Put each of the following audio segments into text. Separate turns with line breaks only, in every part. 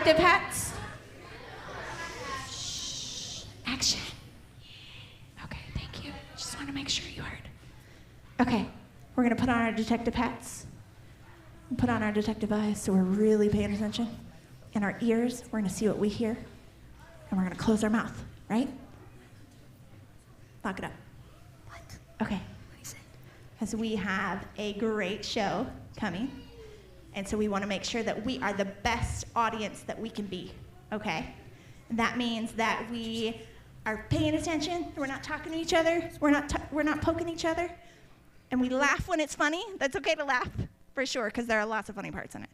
detective hats? Shh. Action. Okay, thank you. Just want to make sure you heard. Okay, we're going to put on our detective hats. Put on our detective eyes so we're really paying attention. In our ears, we're going to see what we hear. And we're going to close our mouth, right? Lock it up.
What?
Okay.
What is it?
Because we have a great show coming. And so we want to make sure that we are the best audience that we can be, okay? And that means that we are paying attention. We're not talking to each other. We're not poking each other. And we laugh when it's funny. That's okay to laugh, for sure, because there are lots of funny parts in it.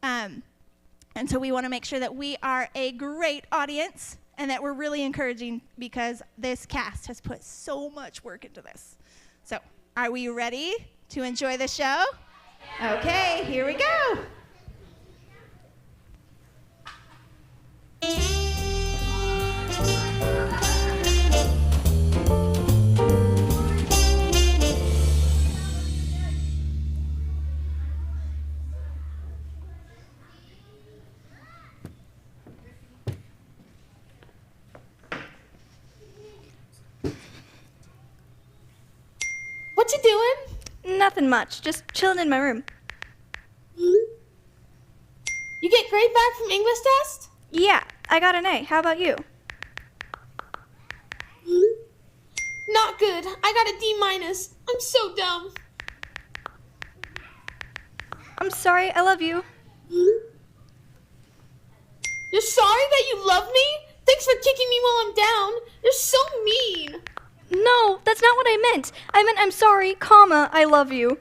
And so we want to make sure that we are a great audience and that we're really encouraging because this cast has put so much work into this. So, are we ready to enjoy the show? Okay, here we go.
What you doing?
Nothing much, just chilling in my room.
You get grade back from English test?
Yeah, I got an A. How about you?
Not good. I got a D minus. I'm so dumb.
I'm sorry, I love you.
You're sorry that you love me? Thanks for kicking me while I'm down. You're so mean.
No, that's not what I meant. I meant I'm sorry, comma, I love you.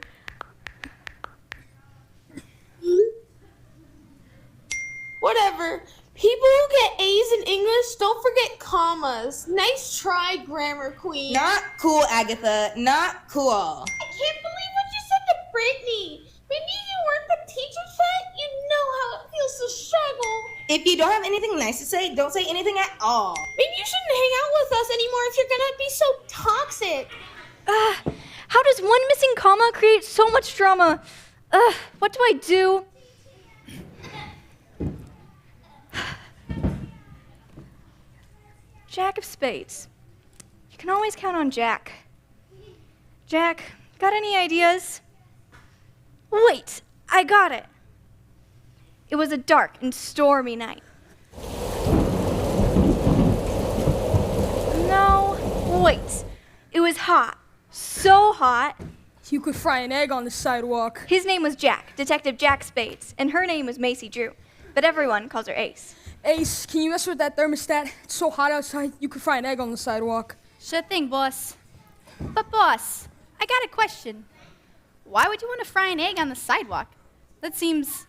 Whatever. People who get A's in English don't forget commas. Nice try, grammar queen.
Not cool, Agatha. Not cool.
I can't believe what you said to Brittany. Maybe you weren't the teacher set. You know how it feels to struggle.
If you don't have anything nice to say, don't say anything at all.
Maybe you shouldn't hang out with us anymore if you're gonna be so toxic.
How does one missing comma create so much drama? What do I do? Jack of spades. You can always count on Jack. Jack, got any ideas? Wait, I got it. It was a dark and stormy night. No, wait. It was hot. So hot.
You could fry an egg on the sidewalk.
His name was Jack, Detective Jack Spades, and her name was Macy Drew. But everyone calls her Ace.
Ace, can you mess with that thermostat? It's so hot outside, you could fry an egg on the sidewalk.
Sure thing, boss. But boss, I got a question. Why would you want to fry an egg on the sidewalk? That seems,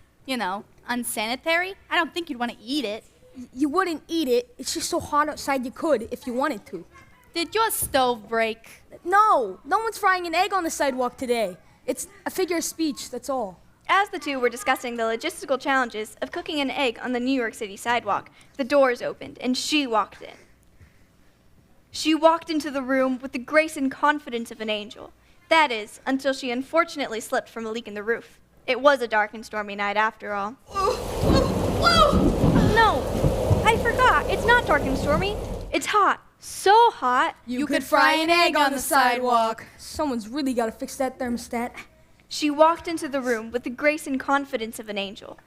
unsanitary. I don't think you'd want to eat it.
You wouldn't eat it. It's just so hot outside you could if you wanted to.
Did your stove break?
No one's frying an egg on the sidewalk today. It's a figure of speech, that's all.
As the two were discussing the logistical challenges of cooking an egg on the New York City sidewalk, the doors opened and she walked in. She walked into the room with the grace and confidence of an angel. That is, until she unfortunately slipped from a leak in the roof. It was a dark and stormy night after all.
Whoa!
No, I forgot. It's not dark and stormy. It's hot. So hot.
You could fry an egg on the sidewalk. Someone's really got to fix that thermostat.
She walked into the room with the grace and confidence of an angel.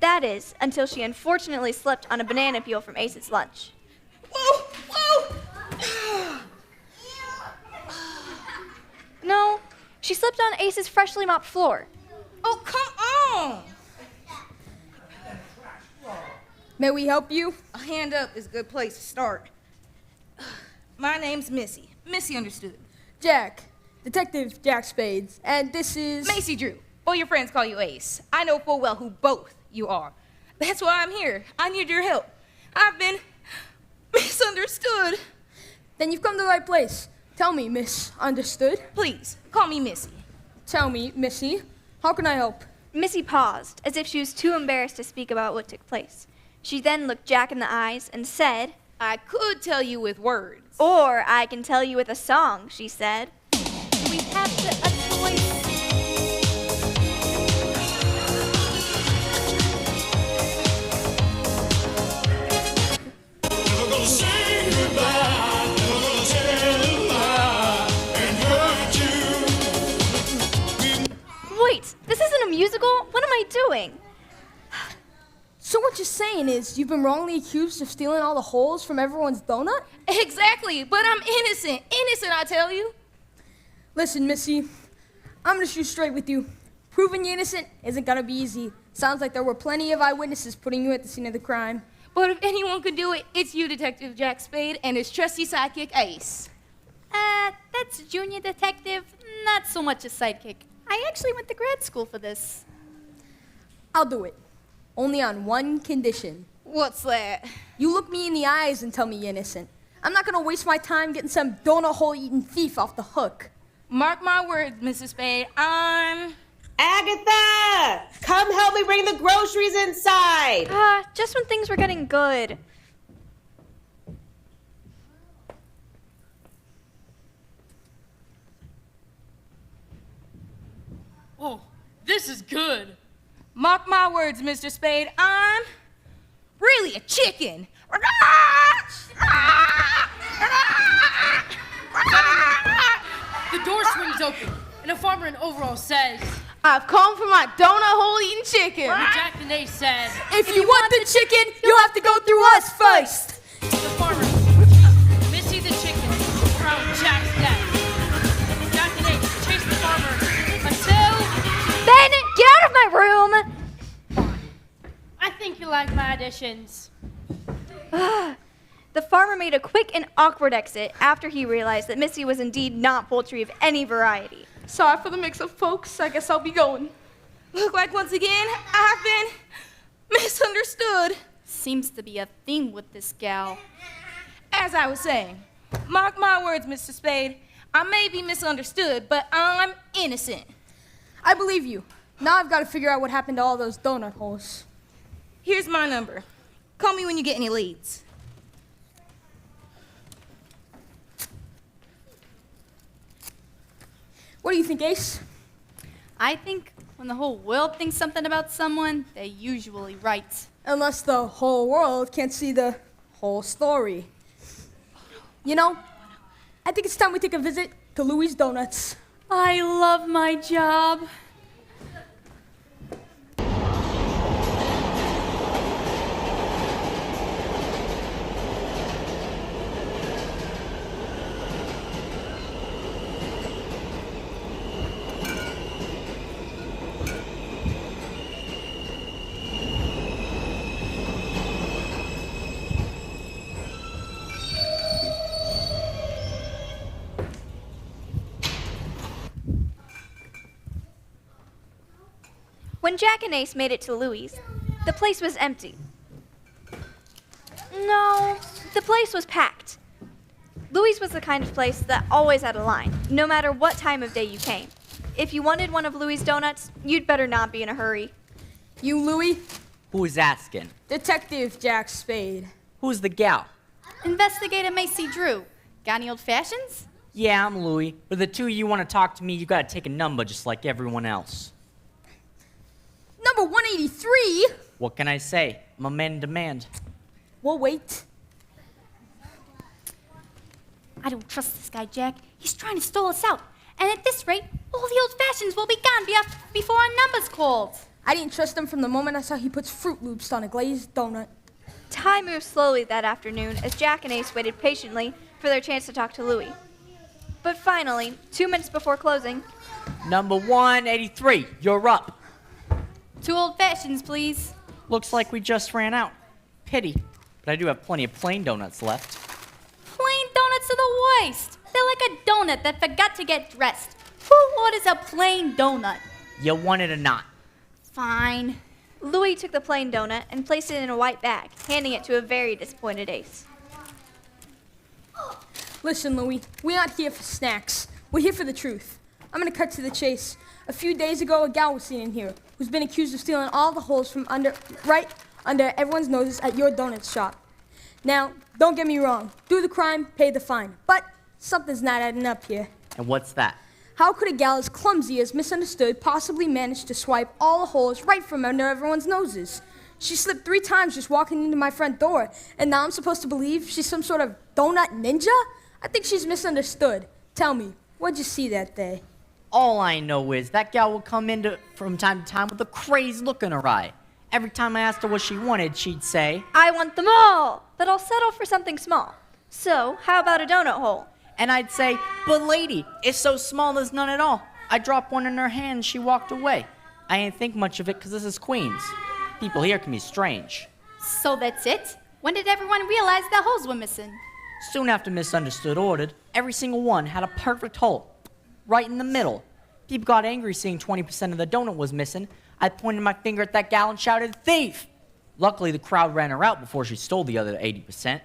That is, until she unfortunately slipped on a banana peel from Ace's lunch.
Whoa!
No, she slipped on Ace's freshly mopped floor.
Oh, come on!
May we help you?
A hand up is a good place to start. My name's Missy. Missy understood.
Jack, Detective Jack Spades, and this is...
Macy Drew, or your friends call you Ace. I know full well who both you are. That's why I'm here. I need your help. I've been misunderstood.
Then you've come to the right place. Tell me, Miss Understood.
Please, call me Missy.
Tell me, Missy, how can I help?
Missy paused, as if she was too embarrassed to speak about what took place. She then looked Jack in the eyes and said,
I could tell you with words.
"Or I can tell you with a song," she said.
We have a choice.
doing?
So what you're saying is you've been wrongly accused of stealing all the holes from everyone's donut?
Exactly, but I'm innocent. Innocent, I tell you.
Listen, Missy, I'm gonna shoot straight with you. Proving you innocent isn't gonna be easy. Sounds like there were plenty of eyewitnesses putting you at the scene of the crime.
But if anyone can do it, it's you, Detective Jack Spade, and his trusty sidekick, Ace.
That's junior detective, not so much a sidekick. I actually went to grad school for this.
I'll do it. Only on one condition.
What's that?
You look me in the eyes and tell me you're innocent. I'm not gonna waste my time getting some donut hole-eating thief off the hook.
Mark my words, Mrs. Spade. I'm...
Agatha! Come help me bring the groceries inside!
Just when things were getting good.
Oh, this is good.
Mark my words, Mr. Spade. I'm really a chicken.
The door swings open, and a farmer in overalls says,
I've come for my donut hole eating chicken.
and Jack the Nace said,
If you want the chicken, you'll have to go through us first.
the farmer, Missy the chicken, crowned Jack's death. Jack the Nace chased the farmer until...
Ben, get out of my room!
I think you like my additions.
The farmer made a quick and awkward exit after he realized that Missy was indeed not poultry of any variety.
Sorry for the mix-up, folks. I guess I'll be going.
Look like once again, I've been misunderstood.
Seems to be a theme with this gal.
As I was saying, mark my words, Mr. Spade. I may be misunderstood, but I'm innocent.
I believe you. Now I've got to figure out what happened to all those donut holes.
Here's my number. Call me when you get any leads.
What do you think, Ace?
I think when the whole world thinks something about someone, they're usually right.
Unless the whole world can't see the whole story. You know, I think it's time we take a visit to Louie's Donuts.
I love my job.
When Jack and Ace made it to Louie's, the place was empty. No, the place was packed. Louie's was the kind of place that always had a line, no matter what time of day you came. If you wanted one of Louie's donuts, you'd better not be in a hurry.
You, Louie?
Who's asking?
Detective Jack Spade.
Who's the gal?
Investigator Macy Drew. Got any old fashions?
Yeah, I'm Louie. But the two of you want to talk to me, you gotta take a number just like everyone else.
Number 183?
What can I say? I'm a man in demand.
We'll wait.
I don't trust this guy, Jack. He's trying to stall us out. And at this rate, all the old fashions will be gone before our number's called.
I didn't trust him from the moment I saw he puts Fruit Loops on a glazed donut.
Time moved slowly that afternoon as Jack and Ace waited patiently for their chance to talk to Louie. But finally, 2 minutes before closing,
Number 183, you're up.
2 old fashions, please.
Looks like we just ran out. Pity, but I do have plenty of plain donuts left.
Plain donuts are the worst. They're like a donut that forgot to get dressed. Who orders a plain donut?
You want it or not?
Fine.
Louie took the plain donut and placed it in a white bag, handing it to a very disappointed Ace.
Listen, Louie, we aren't here for snacks. We're here for the truth. I'm gonna cut to the chase. A few days ago, a gal was seen in here who's been accused of stealing all the holes from right under everyone's noses at your donut shop. Now, don't get me wrong. Do the crime, pay the fine. But something's not adding up here.
And what's that?
How could a gal as clumsy as Misunderstood possibly manage to swipe all the holes right from under everyone's noses? She slipped 3 times just walking into my front door, and now I'm supposed to believe she's some sort of donut ninja? I think she's misunderstood. Tell me, what'd you see that day?
All I know is that gal would come in from time to time with a crazed look in her eye. Every time I asked her what she wanted, she'd say,
I want them all, but I'll settle for something small. So, how about a donut hole?
and I'd say, but lady, it's so small there's none at all. I dropped one in her hand and she walked away. I ain't think much of it because this is Queens. People here can be strange.
So that's it? When did everyone realize the holes were missing?
Soon after Misunderstood ordered, every single one had a perfect hole, right in the middle. People got angry seeing 20% of the donut was missing. I pointed my finger at that gal and shouted, thief! Luckily, the crowd ran her out before she stole the other 80%.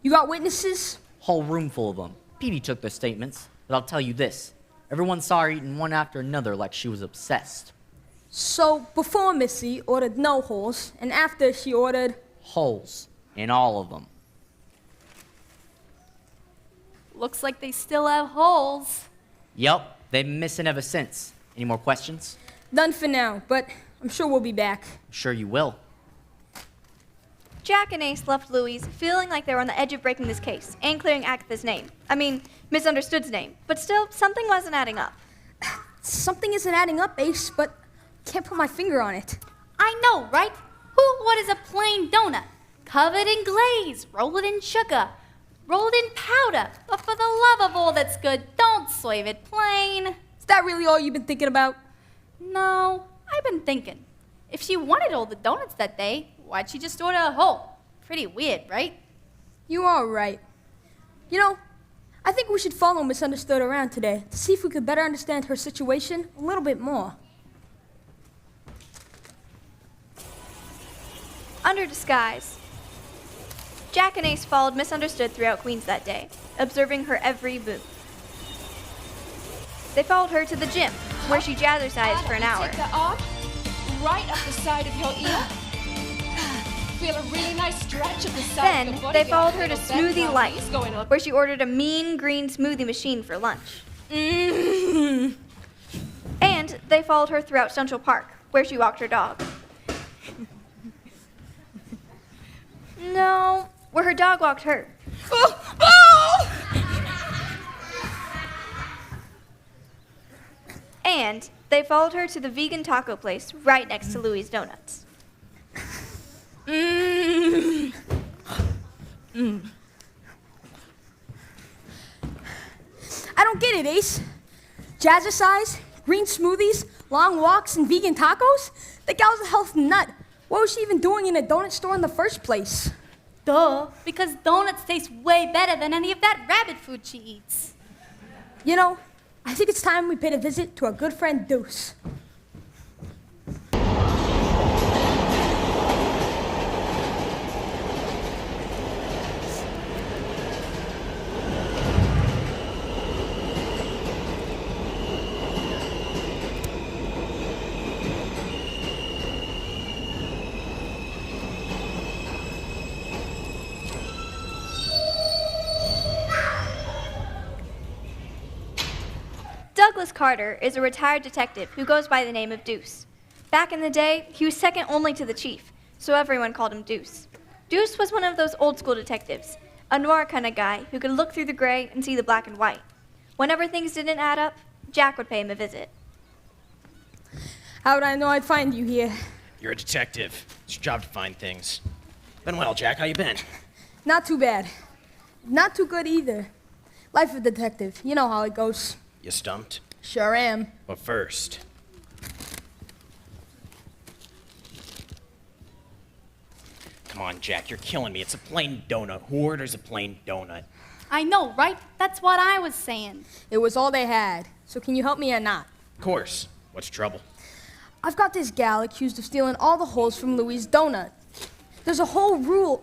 You got witnesses?
Whole room full of them. Petey took their statements, but I'll tell you this. Everyone saw her eating one after another like she was obsessed.
So, before Missy ordered no holes, and after she ordered...
Holes. In all of them.
Looks like they still have holes.
Yup, they've been missing ever since. Any more questions?
Done for now, but I'm sure we'll be back.
I'm sure you will.
Jack and Ace left Louise feeling like they were on the edge of breaking this case and clearing Agatha's name. Misunderstood's name. But still, something wasn't adding up.
Something isn't adding up, Ace, but I can't put my finger on it.
I know, right? What is a plain donut? Covered in glaze, rolled in sugar, rolled in powder. But for the love of all that's good, don't serve it plain.
Is that really all you've been thinking about?
No, I've been thinking. If she wanted all the donuts that day, why'd she just order a whole? Pretty weird, right?
You are right. You know, I think we should follow Misunderstood around today to see if we could better understand her situation a little bit more.
Under disguise, Jack and Ace followed Misunderstood throughout Queens that day, observing her every move. They followed her to the gym, where she jazzercised for an hour.
Take that arm right up the side of your ear. Feel a really nice stretch of the side of the
Then
body.
they followed her to
Little bend
Smoothie
down,
Light,
knees going up.
where she ordered a mean green smoothie machine for lunch. And they followed her throughout Central Park, where she walked her dog. No, where her dog walked her. And they followed her to the vegan taco place right next to Louie's Donuts.
I don't get it, Ace. Jazzercise, green smoothies, long walks, and vegan tacos? The gal's a health nut. What was she even doing in a donut store in the first place?
Duh, because donuts taste way better than any of that rabbit food she eats.
You know, I think it's time we paid a visit to our good friend Deuce.
Douglas Carter is a retired detective who goes by the name of Deuce. Back in the day, he was second only to the chief, so everyone called him Deuce. Deuce was one of those old school detectives, a noir kind of guy who could look through the gray and see the black and white. Whenever things didn't add up, Jack would pay him a visit.
How would I know I'd find you here?
You're a detective. It's your job to find things. Been well, Jack. How you been?
Not too bad. Not too good either. Life of a detective. You know how it goes.
You stumped?
Sure am.
But first... Come on, Jack. You're killing me. It's a plain donut. Who orders a plain donut?
I know, right? That's what I was saying.
It was all they had. So can you help me or not?
Of course. What's trouble?
I've got this gal accused of stealing all the holes from Louie's donut. There's a whole room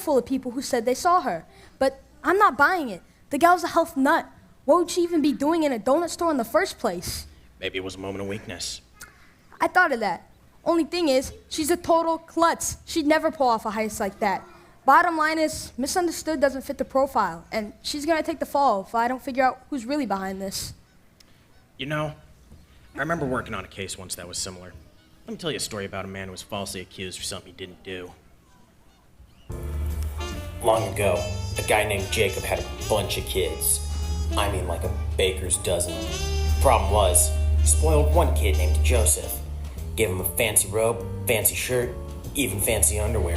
full of people who said they saw her. But I'm not buying it. The gal's a health nut. What would she even be doing in a donut store in the first place?
Maybe it was a moment of weakness.
I thought of that. Only thing is, she's a total klutz. She'd never pull off a heist like that. Bottom line is, Misunderstood doesn't fit the profile, and she's gonna take the fall if I don't figure out who's really behind this.
You know, I remember working on a case once that was similar. Let me tell you a story about a man who was falsely accused for something he didn't do.
Long ago, a guy named Jacob had a bunch of kids. I mean, like a baker's dozen.
Problem was, he spoiled one kid named Joseph. Gave him a fancy robe, fancy shirt, even fancy underwear.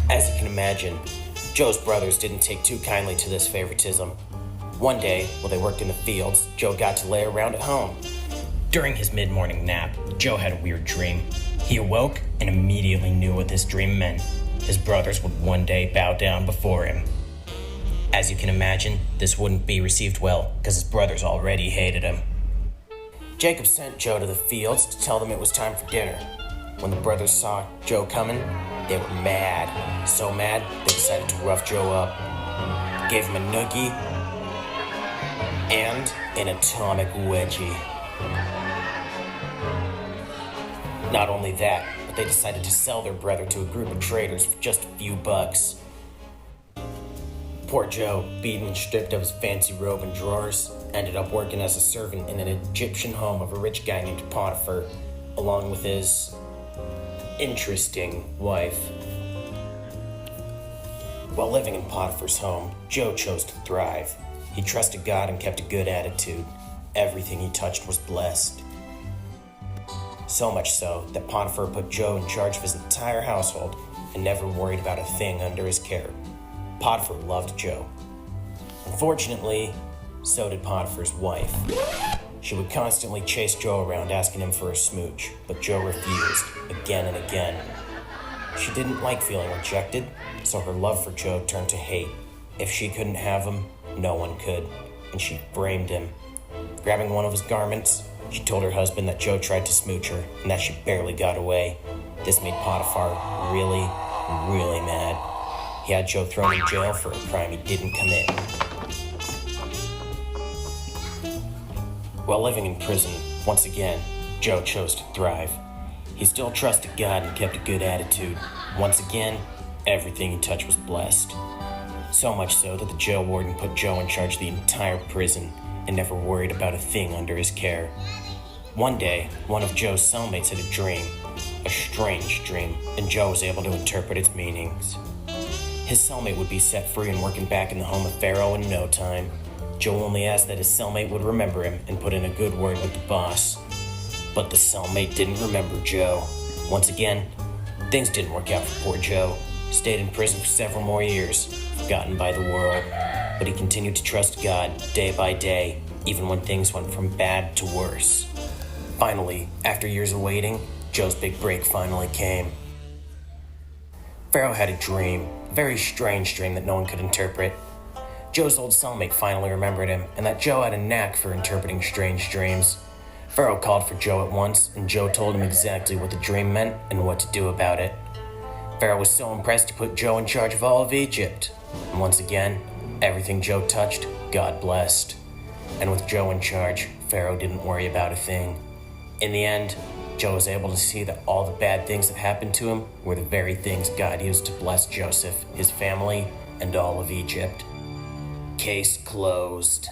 As you can imagine, Joe's brothers didn't take too kindly to this favoritism. One day, while they worked in the fields, Joe got to lay around at home. During his mid-morning nap, Joe had a weird dream. He awoke and immediately knew what this dream meant. His brothers would one day bow down before him. As you can imagine, this wouldn't be received well, because his brothers already hated him. Jacob sent Joe to the fields to tell them it was time for dinner. When the brothers saw Joe coming, they were mad. So mad, they decided to rough Joe up. Gave him a noogie and an atomic wedgie. Not only that, but they decided to sell their brother to a group of traders for just a few bucks. Poor Joe, beaten and stripped of his fancy robe and drawers, ended up working as a servant in an Egyptian home of a rich guy named Potiphar, along with his interesting wife. While living in Potiphar's home, Joe chose to thrive. He trusted God and kept a good attitude. Everything he touched was blessed. So much so that Potiphar put Joe in charge of his entire household and never worried about a thing under his care. Potiphar loved Joe. Unfortunately, so did Potiphar's wife. She would constantly chase Joe around asking him for a smooch, but Joe refused again and again. She didn't like feeling rejected, so her love for Joe turned to hate. If she couldn't have him, no one could, and she framed him. Grabbing one of his garments, she told her husband that Joe tried to smooch her and that she barely got away. This made Potiphar really, really mad. He had Joe thrown in jail for a crime he didn't commit. While living in prison, once again, Joe chose to thrive. He still trusted God and kept a good attitude. Once again, everything he touched was blessed. So much so that the jail warden put Joe in charge of the entire prison and never worried about a thing under his care. One day, one of Joe's cellmates had a dream, a strange dream, and Joe was able to interpret its meanings. His cellmate would be set free and working back in the home of Pharaoh in no time. Joe only asked that his cellmate would remember him and put in a good word with the boss. But the cellmate didn't remember Joe. Once again, things didn't work out for poor Joe. Stayed in prison for several more years, forgotten by the world. But he continued to trust God day by day, even when things went from bad to worse. Finally, after years of waiting, Joe's big break finally came. Pharaoh had a dream, a very strange dream that no one could interpret. Joe's old cellmate finally remembered him, and that Joe had a knack for interpreting strange dreams. Pharaoh called for Joe at once, and Joe told him exactly what the dream meant and what to do about it. Pharaoh was so impressed he put Joe in charge of all of Egypt. And once again, everything Joe touched, God blessed. And with Joe in charge, Pharaoh didn't worry about a thing. In the end, Joe was able to see that all the bad things that happened to him were the very things God used to bless Joseph, his family, and all of Egypt. Case closed.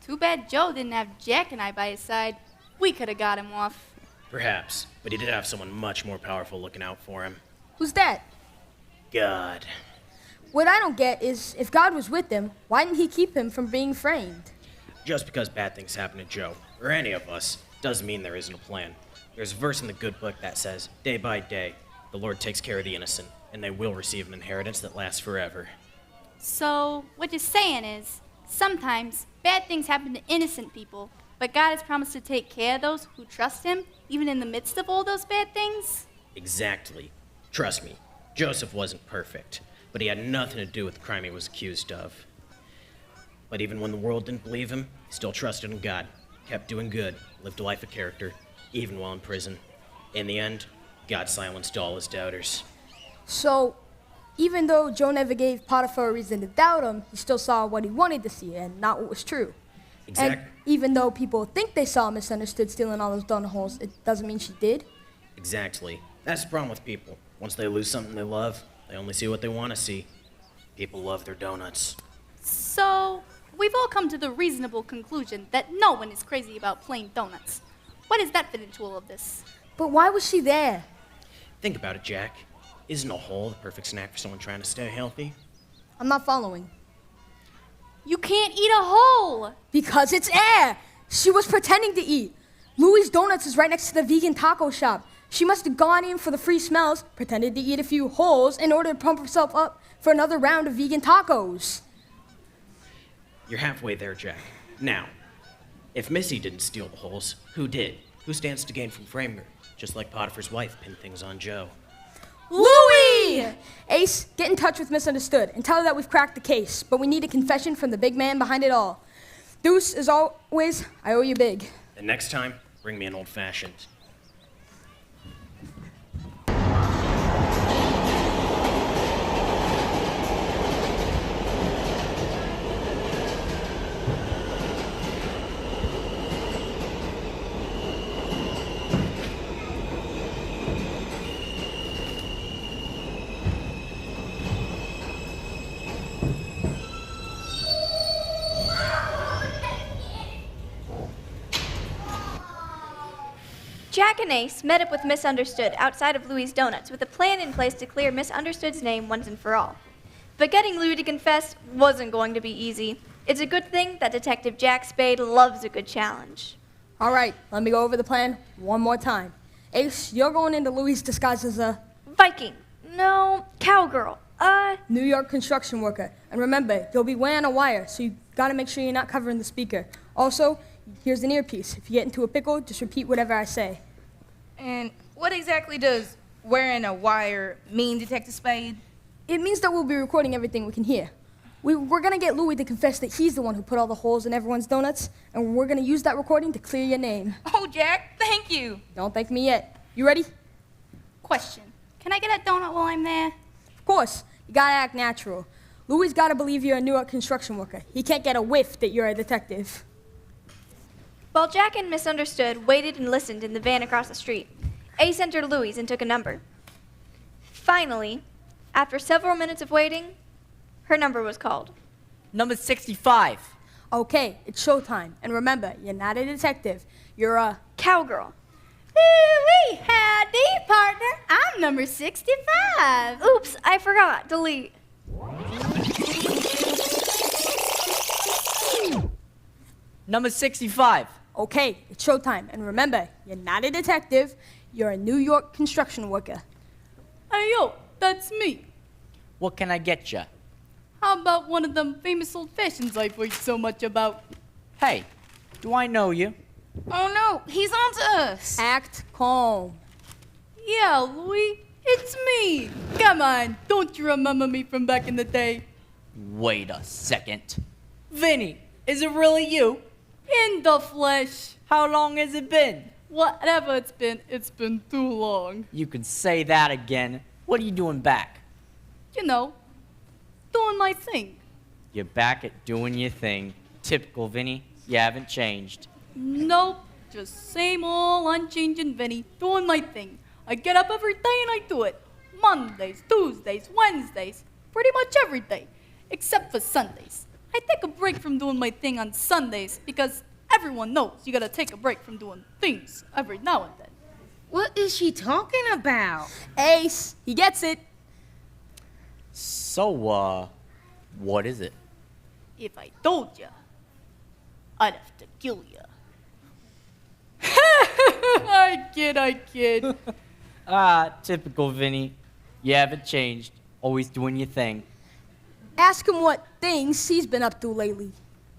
Too bad Joe didn't have Jack and I by his side. We could have got him off.
Perhaps, but he did have someone much more powerful looking out for him.
Who's that?
God.
What I don't get is, if God was with him, why didn't he keep him from being framed?
Just because bad things happen to Joe, or any of us, doesn't mean there isn't a plan. There's a verse in the good book that says, day by day, the Lord takes care of the innocent, and they will receive an inheritance that lasts forever.
So, what you're saying is, sometimes bad things happen to innocent people, but God has promised to take care of those who trust him, even in the midst of all those bad things?
Exactly. Trust me, Joseph wasn't perfect, but he had nothing to do with the crime he was accused of. But even when the world didn't believe him, he still trusted in God, kept doing good, lived a life of character, even while in prison. In the end, God silenced all his doubters.
So, even though Joe never gave Potiphar a reason to doubt him, he still saw what he wanted to see and not what was true. And even though people think they saw misunderstood stealing all those donut holes, it doesn't mean she did.
Exactly. That's the problem with people. Once they lose something they love, they only see what they want to see. People love their donuts.
So, we've all come to the reasonable conclusion that no one is crazy about plain donuts. What does that fit into all of this?
But why was she there?
Think about it, Jack. Isn't a hole the perfect snack for someone trying to stay healthy?
I'm not following.
You can't eat a hole.
Because it's air. She was pretending to eat. Louie's Donuts is right next to the vegan taco shop. She must have gone in for the free smells, pretended to eat a few holes in order to pump herself up for another round of vegan tacos.
You're halfway there, Jack. Now, if Missy didn't steal the holes, who did? Who stands to gain from Framer? Just like Potiphar's wife pinned things on Joe.
Louie! Ace, get in touch with Misunderstood and tell her that we've cracked the case, but we need a confession from the big man behind it all. Deuce, as always, I owe you big.
And next time, bring me an old-fashioned.
Jack and Ace met up with Misunderstood outside of Louie's Donuts with a plan in place to clear Misunderstood's name once and for all. But getting Louie to confess wasn't going to be easy. It's a good thing that Detective Jack Spade loves a good challenge.
All right, let me go over the plan one more time. Ace, you're going into Louie's disguise as a
Viking. No, cowgirl.
New York construction worker. And remember, you'll be wearing a wire, so you gotta make sure you're not covering the speaker. Also, here's an earpiece. If you get into a pickle, just repeat whatever I say.
And what exactly does wearing a wire mean, Detective Spade?
It means that we'll be recording everything we can hear. We're gonna get Louie to confess that he's the one who put all the holes in everyone's donuts, and we're gonna use that recording to clear your name.
Oh, Jack, thank you.
Don't thank me yet. You ready?
Question. Can I get a donut while I'm there?
Of course. You gotta act natural. Louie's gotta believe you're a New York construction worker. He can't get a whiff that you're a detective.
While Jack and Misunderstood waited and listened in the van across the street, Ace entered Louie's and took a number. Finally, after several minutes of waiting, her number was called.
Number 65.
Okay, it's showtime. And remember, you're not a detective. You're a
cowgirl.
Ooh-wee, howdy, partner. I'm number 65.
Oops, I forgot. Delete.
Number 65.
Okay, it's showtime. And remember, you're not a detective. You're a New York construction worker.
Hey, yo, that's me.
What can I get ya?
How about one of them famous old fashions I've heard so much about?
Hey, do I know you?
Oh, no, he's on to us.
Act calm.
Yeah, Louie, it's me. Come on, don't you remember me from back in the day?
Wait a second. Vinny, is it really you?
In the flesh.
How long has it been?
Whatever it's been too long.
You can say that again. What are you doing back?
You know, doing my thing.
You're back at doing your thing. Typical Vinny. You haven't changed.
Nope, just same old unchanging Vinny, doing my thing. I get up every day and I do it. Mondays, Tuesdays, Wednesdays, pretty much every day, except for Sundays. I take a break from doing my thing on Sundays because everyone knows you gotta take a break from doing things every now and then.
What is she talking about?
Ace, he gets it.
So, what is it?
If I told ya, I'd have to kill ya. I kid.
Typical Vinny. You haven't changed. Always doing your thing.
Ask him what things he's been up to lately.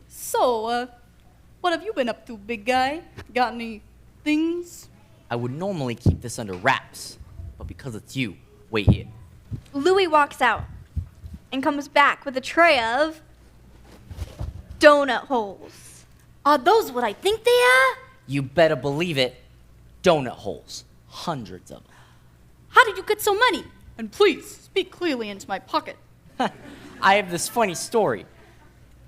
So, what have you been up to, big guy? Got any things?
I would normally keep this under wraps, but because it's you, wait here.
Louie walks out and comes back with a tray of donut holes.
Are those what I think they are?
You better believe it. Donut holes. Hundreds of them.
How did you get so many? And please, speak clearly into my pocket.
I have this funny story.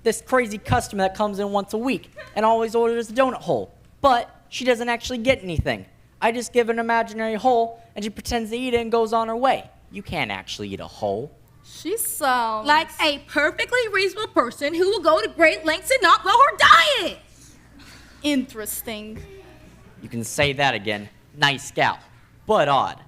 This crazy customer that comes in once a week and always orders a donut hole, but she doesn't actually get anything. I just give her an imaginary hole and she pretends to eat it and goes on her way. You can't actually eat a hole.
She sounds
Like a perfectly reasonable person who will go to great lengths and not blow her diet.
interesting.
You can say that again. Nice gal, but odd.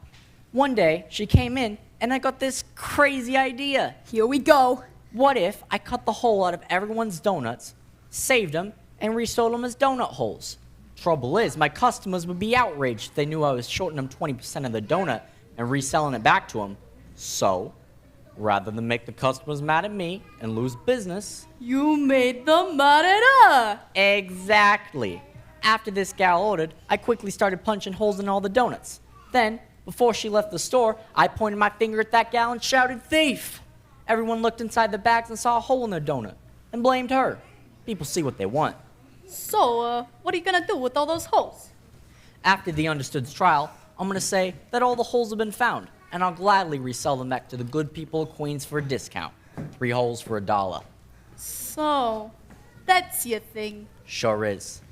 One day, she came in and I got this crazy idea.
Here we go.
What if I cut the hole out of everyone's donuts, saved them, and resold them as donut holes? Trouble is, my customers would be outraged if they knew I was shorting them 20% of the donut and reselling it back to them. So, rather than make the customers mad at me and lose business...
You made them mad at us!
Exactly. After this gal ordered, I quickly started punching holes in all the donuts. Then, before she left the store, I pointed my finger at that gal and shouted, "Thief!" Everyone looked inside the bags and saw a hole in their donut and blamed her. People see what they want.
So, what are you gonna do with all those holes?
After the Understood's trial, I'm gonna say that all the holes have been found, and I'll gladly resell them back to the good people of Queens for a discount. 3 holes for $1.
So, that's your thing.
Sure is.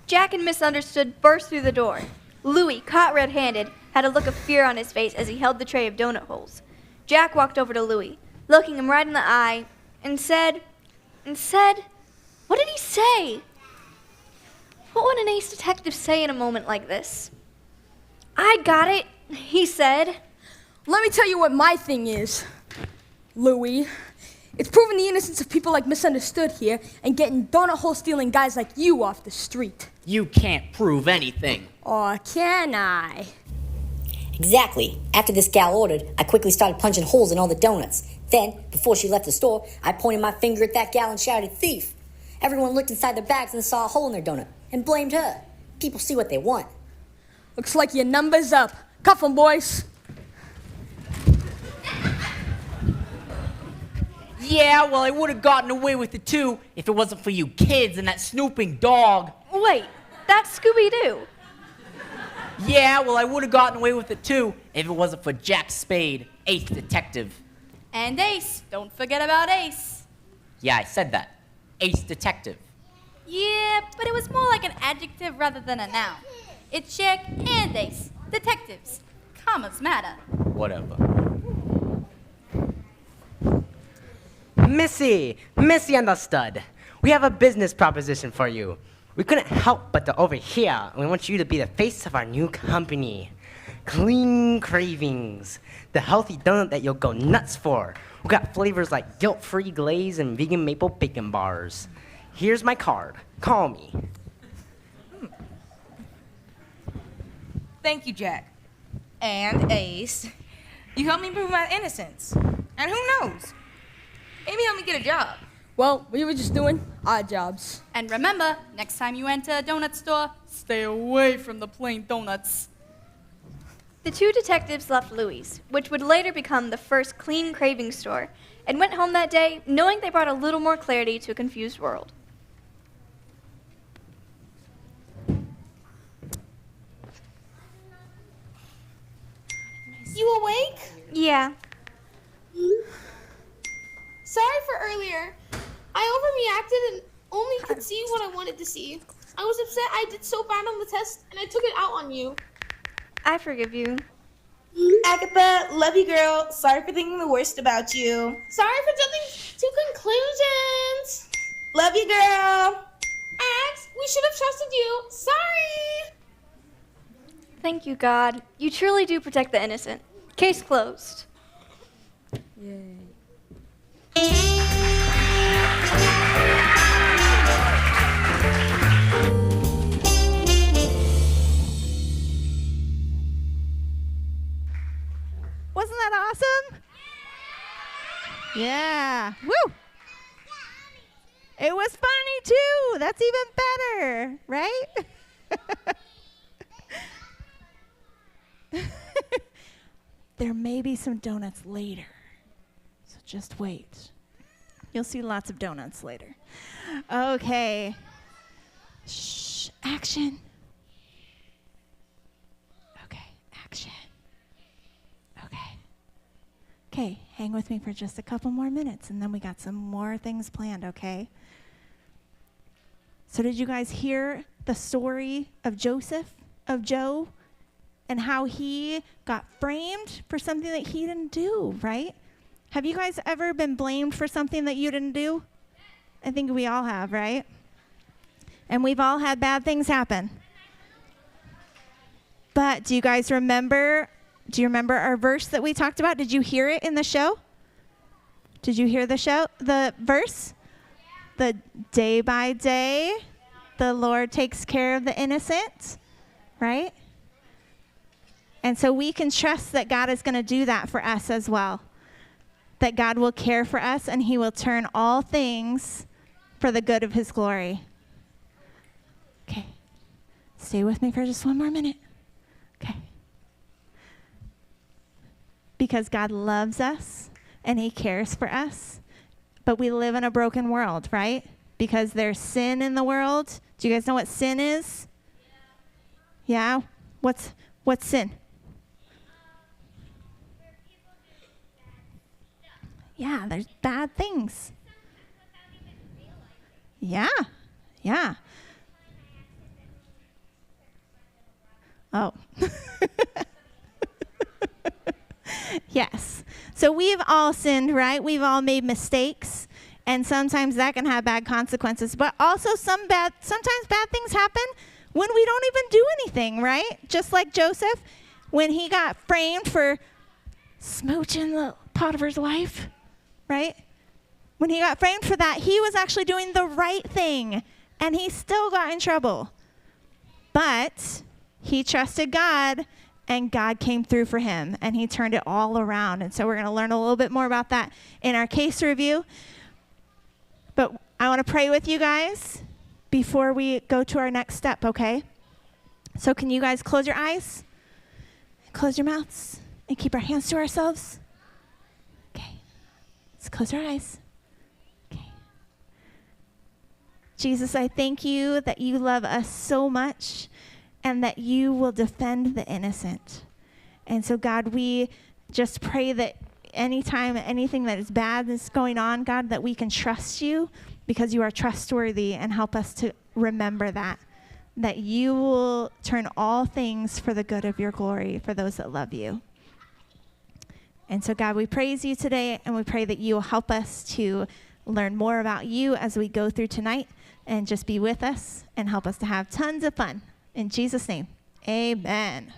Jack and Misunderstood burst through the door. Louis, caught red-handed, had a look of fear on his face as he held the tray of donut holes. Jack walked over to Louis, looking him right in the eye, and said, what did he say? What would an ace detective say in a moment like this? I got it, he said.
Let me tell you what my thing is, Louis. It's proving the innocence of people like Misunderstood here and getting donut hole stealing guys like you off the street.
You can't prove anything.
Or can I?
Exactly. After this gal ordered, I quickly started punching holes in all the donuts. Then, before she left the store, I pointed my finger at that gal and shouted, "Thief!" Everyone looked inside their bags and saw a hole in their donut and blamed her. People see what they want.
Looks like your number's up. Cuff 'em, boys.
Yeah, well, I would have gotten away with it too if it wasn't for you kids and that snooping dog.
Wait, that's Scooby-Doo.
Yeah, well, I would have gotten away with it too if it wasn't for Jack Spade, Ace Detective.
And Ace. Don't forget about Ace.
Yeah, I said that. Ace Detective.
Yeah, but it was more like an adjective rather than a noun. It's Jack and Ace. Detectives. Commas matter.
Whatever.
Missy and the stud. We have a business proposition for you. We couldn't help but to overhear. We want you to be the face of our new company. Clean Cravings. The healthy donut that you'll go nuts for. We got flavors like guilt-free glaze and vegan maple bacon bars. Here's my card. Call me.
Thank you, Jack. And Ace. You helped me prove my innocence. And who knows? Maybe help me get a job.
Well, we were just doing our jobs.
And remember, next time you enter a donut store, stay away from the plain donuts.
The two detectives left Louis', which would later become the first Clean Craving store, and went home that day knowing they brought a little more clarity to a confused world.
You awake?
Yeah.
Sorry for earlier. I overreacted and only could see what I wanted to see. I was upset I did so bad on the test and I took it out on you.
I forgive you.
Agatha, love you, girl. Sorry for thinking the worst about you.
Sorry for jumping to conclusions.
Love you, girl.
Ax, we should have trusted you. Sorry.
Thank you, God. You truly do protect the innocent. Case closed.
Yay.
Wasn't that awesome? Yeah. Woo! It was funny too. That's even better, right? There may be some donuts later. So just wait. You'll see lots of donuts later. Okay. Shh. Action. Okay. Action. Okay, hang with me for just a couple more minutes, and then we got some more things planned, okay? So did you guys hear the story of Joe, and how he got framed for something that he didn't do, right? Have you guys ever been blamed for something that you didn't do? I think we all have, right? And we've all had bad things happen. But do you guys remember... Do you remember our verse that we talked about? Did you hear it in the show? Did you hear the verse? The day by day, the Lord takes care of the innocent, right? And so we can trust that God is going to do that for us as well. That God will care for us and he will turn all things for the good of his glory. Okay. Stay with me for just one more minute. Okay. Because God loves us and he cares for us. But we live in a broken world, right? Because there's sin in the world. Do you guys know what sin is? Yeah? What's sin? Yeah, there's bad things. Yeah. Oh. Yes. So we've all sinned, right? We've all made mistakes. And sometimes that can have bad consequences. But also sometimes bad things happen when we don't even do anything, right? Just like Joseph, when he got framed for smooching Potiphar's wife, right? When he got framed for that, he was actually doing the right thing. And he still got in trouble. But he trusted God, and God came through for him, and he turned it all around. And so we're going to learn a little bit more about that in our case review. But I want to pray with you guys before we go to our next step, okay? So can you guys close your eyes, close your mouths, and keep our hands to ourselves? Okay. Let's close our eyes. Okay. Jesus, I thank you that you love us so much and that you will defend the innocent. And so, God, we just pray that anytime anything that is bad is going on, God, that we can trust you because you are trustworthy, and help us to remember that you will turn all things for the good of your glory for those that love you. And so, God, we praise you today, and we pray that you will help us to learn more about you as we go through tonight, and just be with us and help us to have tons of fun. In Jesus' name, amen.